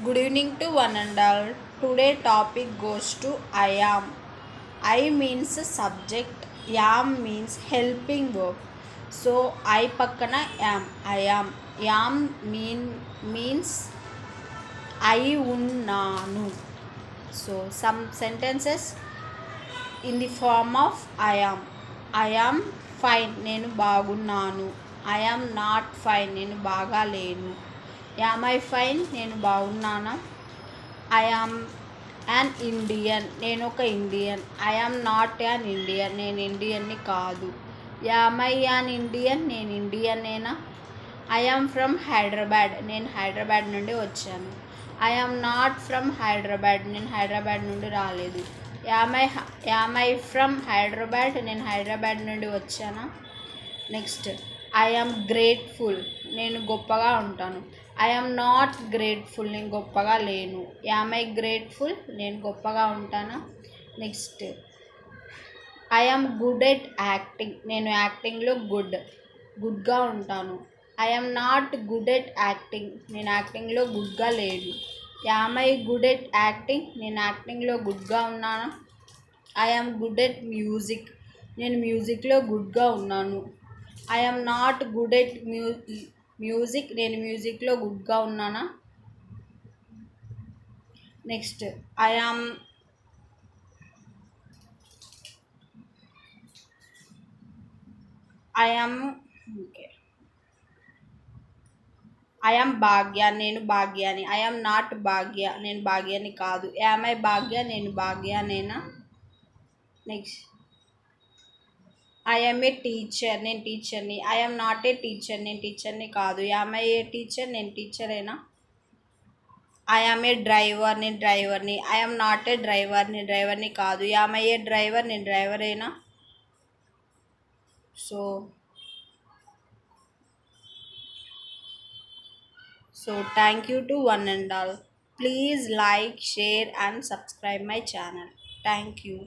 Good evening to one and all. Today topic goes to I am. I means subject, am means helping verb. So I pakkana am. I am. Am means I unnanu. So some sentences in the form of I am. I am fine. నేను బాగున్నాను. I am not fine. నేను బాగా లేను. Am I fine? నేను బాగున్నానా? I am an Indian. నేను ఒక Indian. I am not an Indian. నేను ఇండియన్ని కాదు. Am I an Indian? నేను ఇండియనేనా? I am from Hyderabad. నేను హైదరాబాద్ నుండి వచ్చాను. I am not from Hyderabad. నేను హైదరాబాద్ నుండి రాలేదు. Am I from Hyderabad? నేను హైదరాబాద్ నుండి వచ్చానా? Next, I am grateful. నేను గొప్పగా ఉంటాను. I am not grateful. నేను గొప్పగా లేను. Am I grateful? నేను గొప్పగా ఉంటానా? Next, I am good at acting. నేను యాక్టింగ్లో గుడ్గా ఉంటాను. I am not good at acting. నేను యాక్టింగ్లో గుడ్గా లేను. Am I good at acting? నేను యాక్టింగ్లో గుడ్గా ఉన్నానా? I am good at music. నేను మ్యూజిక్లో గుడ్గా ఉన్నాను. I am not good at music. నేను మ్యూజిక్లో గుడ్గా ఉన్నానా? Next, I am okay, I am Bhagya. నేను భాగ్యాని. I am not Bhagya. నేను భాగ్యాని కాదు. Am I Bhagya? నేను భాగ్యానేనా? Next, I am a teacher. నేను టీచర్ని. I am not a teacher. నేను టీచర్ని కాదు. Am I a teacher? నేను టీచరేనా? I am a driver. నేను డ్రైవర్ని. I am not a driver. నేను డ్రైవర్ని కాదు. Am I a driver? నేను డ్రైవరేనా? So thank you to one and all. Please like, share and subscribe my channel. Thank you.